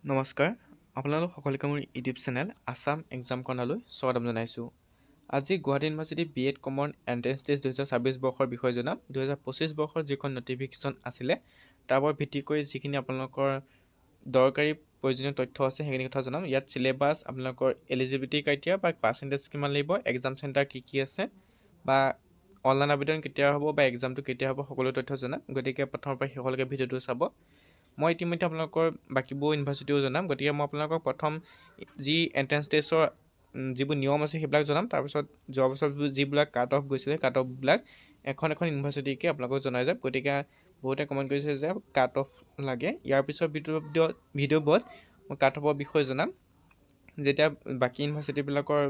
নমস্কাৰ, আপোনালোক সকলোকে মোৰ ইউটিউব চেনেল আছাম এক্সাম কৰ্ণাৰলৈ স্বাগতম জনাইছোঁ। আজি Guwahati university B.Ed common entrance test 2026 বৰ্ষৰ বিষয়ে জনাম। 2025 বৰ্ষৰ যিখন নটিফিকেশ্যন আছিলে তাৰ ওপৰত ভিত্তি কৰি যিখিনি আপোনালোকৰ দৰকাৰী প্ৰয়োজনীয় তথ্য আছে সেইখিনি কথা জনাম। ইয়াত চিলেবাছ, আপোনালোকৰ এলিজিবিলিটি ক্ৰাইটেৰিয়া বা পাৰ্চেণ্টেজ কিমান লাগিব, এক্সাম চেণ্টাৰ কি আছে বা অনলাইন আবেদন কেতিয়া হ'ব বা এক্সামটো কেতিয়া হ'ব সকলো তথ্য জনাম। গতিকে প্ৰথমৰ পৰা শেষলৈকে ভিডিঅ'টো চাব। মই ইতিমধ্যে আপোনালোকৰ বাকীবোৰ ইউনিভাৰ্চিটিও জনাম। গতিকে মই আপোনালোকক প্ৰথম যি এণ্ট্ৰেন্স টেষ্টৰ যিবোৰ নিয়ম আছে সেইবিলাক জনাম। তাৰপিছত যোৱা বছৰ যিবিলাক কাট অফ গৈছিলে কাট অফবিলাক এখন ইউনিভাৰ্চিটিকে আপোনালোকক জনাই যাম। গতিকে বহুতে কমেণ্ট কৰিছে যে কাট অফ লাগে। ইয়াৰ পিছৰ ভিডিঅ'বোৰত মই কাট অফৰ বিষয়ে জনাম। যেতিয়া বাকী ইউনিভাৰ্চিটিবিলাকৰ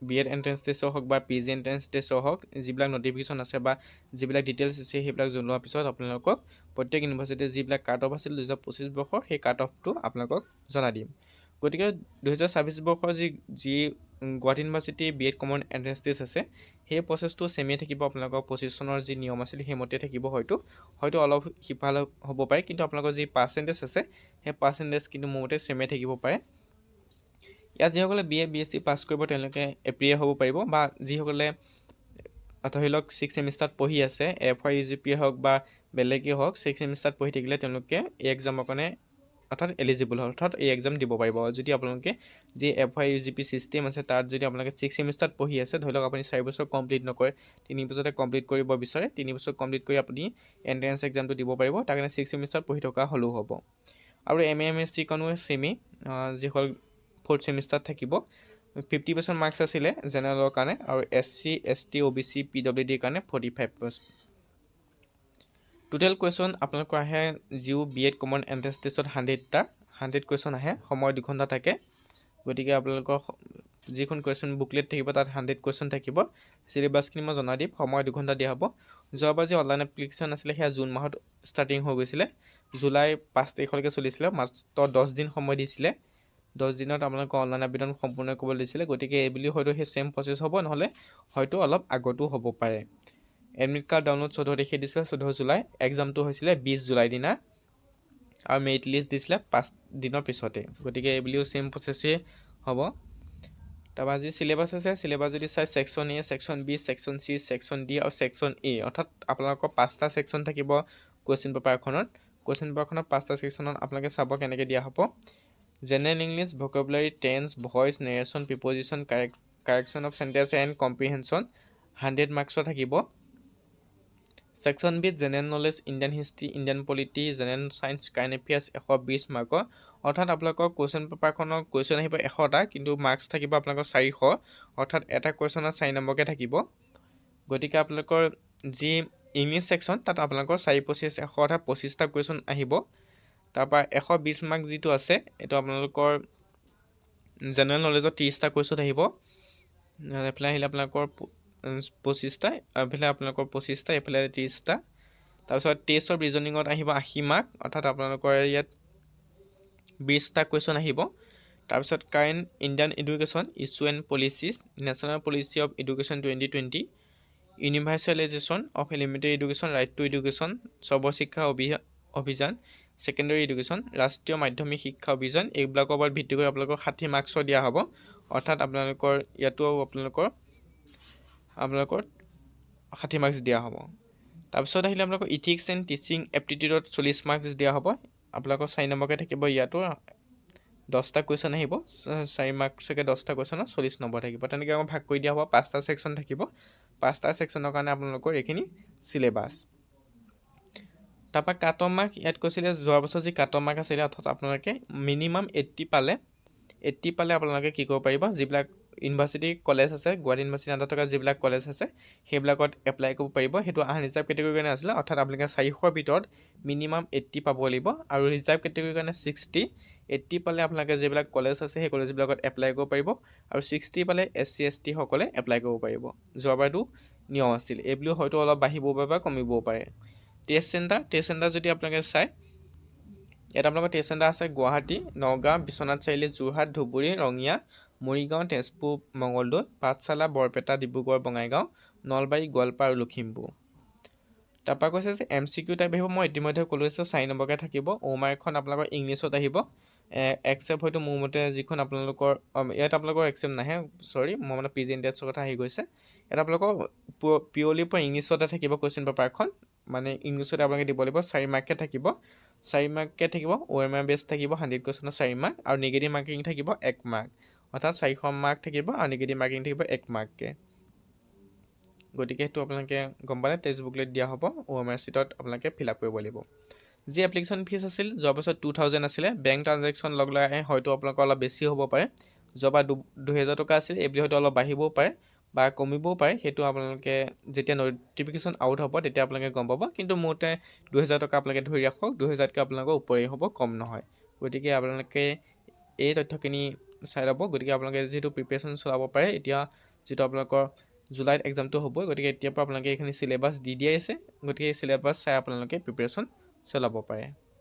B.Ed এণ্ট্ৰেন্স টেষ্টৰ হওক বা PG এণ্ট্ৰেন্স টেষ্টৰ হওক যিবিলাক নটিফিকেশ্যন আছে বা যিবিলাক ডিটেইলছ আছে সেইবিলাক জনোৱাৰ পিছত আপোনালোকক প্ৰত্যেক ইউনিভাৰ্চিটিৰ যিবিলাক কাট অফ আছিল 2025 বৰ্ষৰ সেই কাট অফটো আপোনালোকক জনাই দিম। গতিকে 2026 বৰ্ষৰ যি Guwahati university B.Ed common entrance test আছে সেই প্ৰচেছটো ছেমেই থাকিব। আপোনালোকৰ 25 চনৰ যি নিয়ম আছিল সেইমতে থাকিব। হয়তো অলপ সিফাল হ'ব পাৰে, কিন্তু আপোনালোকৰ যি পাৰ্চেণ্টেজ আছে সেই পাৰ্চেণ্টেজ কিন্তু মোৰ মতে ছেমেই থাকিব পাৰে। ইয়াত যিসকলে BA BSc পাছ কৰিব তেওঁলোকে এপ্ৰিয়ে হ'ব পাৰিব, বা যিসকলে ধৰি লওক 6 ছেমিষ্টাৰত পঢ়ি আছে, FY UGP হওক বা বেলেগেই হওক, 6 ছেমিষ্টাৰত পঢ়ি থাকিলে তেওঁলোকে এই এক্সামৰ কাৰণে অৰ্থাৎ এলিজিবল হয়, অৰ্থাৎ এই এক্সাম দিব পাৰিব। যদি আপোনালোকে যি FY UGP ছিষ্টেম আছে তাত যদি আপোনালোকে 6 ছেমিষ্টাৰত পঢ়ি আছে, ধৰি লওক আপুনি 4 বছৰ কমপ্লিট নকৰে, 3 বছৰতে কমপ্লিট কৰিব বিচাৰে, 3 বছৰ কমপ্লিট কৰি আপুনি এণ্ট্ৰেন্স এক্সামটো দিব পাৰিব। তাৰ কাৰণে 6 ছেমিষ্টাৰত পঢ়ি থকা হ'লেও হ'ব। আৰু MA MSc কাৰণেও ছেমেই, যিসকল 4th ছেমিষ্টাৰত থাকিব। 50% মাৰ্কছ আছিলে জেনেৰেলৰ কাৰণে, আৰু SC ST OBC PWDৰ কাৰণে 45%। টোটেল কুৱেশ্যন আপোনালোকৰ আহে যিও B.Ed কমন এণ্ট্ৰেন্স টেষ্টত 100 কুৱেশ্যন আহে, সময় 2 ঘণ্টা থাকে। গতিকে আপোনালোকৰ যিখন কুৱেশ্যন বুকলেট থাকিব তাত 100 কুৱেশ্যন থাকিব। চিলেবাছখিনি মই জনাই দিম, সময় 2 ঘণ্টা দিয়া হ'ব। যোৱাবাৰ যি অনলাইন এপ্লিকেশ্যন আছিলে সেয়া জুন মাহত ষ্টাৰ্টিং হৈ গৈছিলে, জুলাই 5 তাৰিখলৈকে চলিছিলে, মাত্ৰ 10 দিন সময় দিছিলে। 10 দিনত আপোনালোকৰ অনলাইন আবেদন সম্পূৰ্ণ কৰিবলৈ দিছিলে। গতিকে এইবুলি হয়তো সেই ছেম প্ৰচেছ হ'ব, নহ'লে হয়তো অলপ আগতো হ'ব পাৰে। এডমিট কাৰ্ড ডাউনলোড 14 তাৰিখে দিছিলে, 14 জুলাই। এক্সামটো হৈছিলে 20 জুলাই দিনা, আৰু মেৰিট লিষ্ট দিছিলে 5 দিনৰ পিছতে। গতিকে এইবুলিও ছেম প্ৰচেছেই হ'ব। তাৰপৰা যি চিলেবাছ আছে, চিলেবাছ যদি চাই section A, section B, section C, section D আৰু ছেকশ্যন A, অৰ্থাৎ আপোনালোকৰ 5টা ছেকশ্যন থাকিব কুৱেশ্যন পেপাৰখনত। কুৱেশ্যন পেপাৰখনত 5টা ছেকশ্যনত আপোনালোকে চাব কেনেকৈ দিয়া হ'ব। General English, vocabulary, tense, voice, narration, preposition, correction of sentence and comprehension 100 মাৰ্কছৰ থাকিব। ছেকশ্যন বিত general knowledge, Indian history, Indian polity, general science, current affairs 120 মাৰ্কৰ। অৰ্থাৎ আপোনালোকৰ কুৱেশ্যন পেপাৰখনৰ কুৱেশ্যন আহিব 100টা, কিন্তু মাৰ্কছ থাকিব আপোনালোকৰ 400, অৰ্থাৎ এটা কুৱেশ্যনত 4 নম্বৰকৈ থাকিব। গতিকে আপোনালোকৰ যি ইংলিছ ছেকশ্যন তাত আপোনালোকৰ 4 25 100, অৰ্থাৎ 25টা কুৱেশ্যন আহিব। তাৰপৰা 120 মাৰ্ক যিটো আছে এইটো আপোনালোকৰ জেনেৰেল নলেজত 30টা কুৱেশ্যন আহিব। এইফালে আহিলে আপোনালোকৰ 25টা, এইফালে আপোনালোকৰ 25টা, এইফালে 30টা। তাৰপিছত টেষ্ট অফ ৰিজনিঙত আহিব 80 মাৰ্ক, অৰ্থাৎ আপোনালোকৰ ইয়াত 20টা কুৱেশ্যন আহিব। তাৰপিছত current Indian education, issue and policies, national policy of education 2020, universalization of elementary education, right to education, Sarva Shiksha Abhiyan, secondary education, ৰাষ্ট্ৰীয় মাধ্যমিক শিক্ষা অভিযান, এইবিলাকৰ ওপৰত ভিত্তি কৰি আপোনালোকক 60 মাৰ্কছৰ দিয়া হ'ব। অৰ্থাৎ আপোনালোকৰ ইয়াতো আপোনালোকৰ 60 মাৰ্কছ দিয়া হ'ব। তাৰপিছত আহিলে আপোনালোকৰ ইথিক্স এণ্ড টিচিং এপ্টিটিউডত 40 মাৰ্কছ দিয়া হ'ব। আপোনালোকৰ 4 নম্বৰকৈ থাকিব। ইয়াতো 10টা কুৱেশ্যন আহিব, 4 মাৰ্কছকৈ 10টা কুৱেশ্যনত 40 নম্বৰ থাকিব। তেনেকৈ আমাৰ ভাগ কৰি দিয়া হ'ব। 5টা ছেকশ্যন থাকিব। 5টা ছেকশ্যনৰ কাৰণে আপোনালোকৰ এইখিনি চিলেবাছ। তাৰপৰা কাট অফ মাৰ্ক ইয়াত কৈছিলে যোৱা বছৰ যি কাট অফ মাৰ্ক আছিলে, অৰ্থাৎ আপোনালোকে মিনিমাম 80 পালে আপোনালোকে কি কৰিব পাৰিব, যিবিলাক ইউনিভাৰ্চিটি কলেজ আছে, গুৱাহাটী ইউনিভাৰ্চিটিৰ আণ্ডাৰত থকা যিবিলাক কলেজ আছে সেইবিলাকত এপ্লাই কৰিব পাৰিব। সেইটো আনৰিজাৰ্ভ কেটেগৰীৰ কাৰণে আছিলে, অৰ্থাৎ আপোনালোকে 400ৰ ভিতৰত মিনিমাম 80 পাব লাগিব। আৰু ৰিজাৰ্ভ কেটেগৰীৰ কাৰণে 60। 80 পালে আপোনালোকে যিবিলাক কলেজ আছে সেই কলেজবিলাকত এপ্লাই কৰিব পাৰিব, আৰু 60 পালে SC ST সকলে এপ্লাই কৰিব পাৰিব। যোৱাবাৰটো নিয়ম আছিল, এইবুলিও হয়তো অলপ বাঢ়িবও পাৰে বা কমিবও পাৰে। টেষ্ট চেণ্টাৰ যদি আপোনালোকে চায়, ইয়াত আপোনালোকৰ টেষ্ট চেণ্টাৰ আছে গুৱাহাটী, নগাঁও, বিশ্বনাথ চাৰিআলি, যোৰহাট, ধুবুৰী, ৰঙিয়া, মৰিগাঁও, তেজপুৰ, মঙলদৈ, পাঠশালা, বৰপেটা, ডিব্ৰুগড়, বঙাইগাঁও, নলবাৰী, গোৱালপাৰা আৰু লখিমপুৰ। তাৰপৰা কৈছে যে MCQ টাইপ আহিব। মই ইতিমধ্যে ক'লোৱে 4 নম্বৰকৈ থাকিব। অ'মাৰ্কখন আপোনালোকৰ ইংলিছত আহিব, একচেপ্ট হয়তো মোৰ মতে যিখন আপোনালোকৰ ইয়াত আপোনালোকৰ একচেপ্ট নাহে, চৰি, মই মানে প্ৰেজেণ্টেছৰ কথা আহি গৈছে। ইয়াত আপোনালোকৰ পিয়ৰলি পৰা ইংলিছতে থাকিব কুৱেশ্যন পেপাৰখন, মানে ইংলিছতে আপোনালোকে দিব লাগিব। 4 মাৰ্ককৈ থাকিব, 4 মাৰ্ককৈ থাকিব। OMR বেছ থাকিব 100 কুৱেশ্যনৰ 4 মাৰ্ক, আৰু নিগেটিভ মাৰ্কিং থাকিব 1 মাৰ্ক, অৰ্থাৎ 400 মাৰ্ক থাকিব আৰু নিগেটিভ মাৰ্কিং থাকিব 1 মাৰ্ককৈ। গতিকে সেইটো আপোনালোকে গম পালে, টেক্সট বুকলেট দিয়া হ'ব, OMR শ্বীটত আপোনালোকে ফিল আপ কৰিব লাগিব। যি এপ্লিকেশ্যন ফিজ আছিল যোৱা বছৰ 2000 আছিলে। বেংক ট্ৰানজেকশ্যন লগ লগাই হয়তো আপোনালোকৰ অলপ বেছি হ'ব পাৰে। যোৱাবাৰ 2000 টকা আছিল, এইবুলি হয়তো অলপ বাঢ়িবও পাৰে বা কমিবও পাৰে। সেইটো আপোনালোকে যেতিয়া নটিফিকেশ্যন আউট হ'ব তেতিয়া আপোনালোকে গম পাব। কিন্তু মোৰ মতে 2000 টকা আপোনালোকে ধৰি ৰাখক, 2000তকৈ আপোনালোকৰ ওপৰেই হ'ব, কম নহয়। গতিকে আপোনালোকে এই তথ্যখিনি চাই ল'ব। গতিকে আপোনালোকে যিহেতু প্ৰিপেৰেশ্যন চলাব পাৰে, এতিয়া যিটো আপোনালোকৰ জুলাইত এক্সামটো হ'বই, গতিকে এতিয়াৰ পৰা আপোনালোকে এইখিনি চিলেবাছ দি দিয়াই আছে। গতিকে এই চিলেবাছ চাই আপোনালোকে প্ৰিপেৰেশ্যন চলাব পাৰে।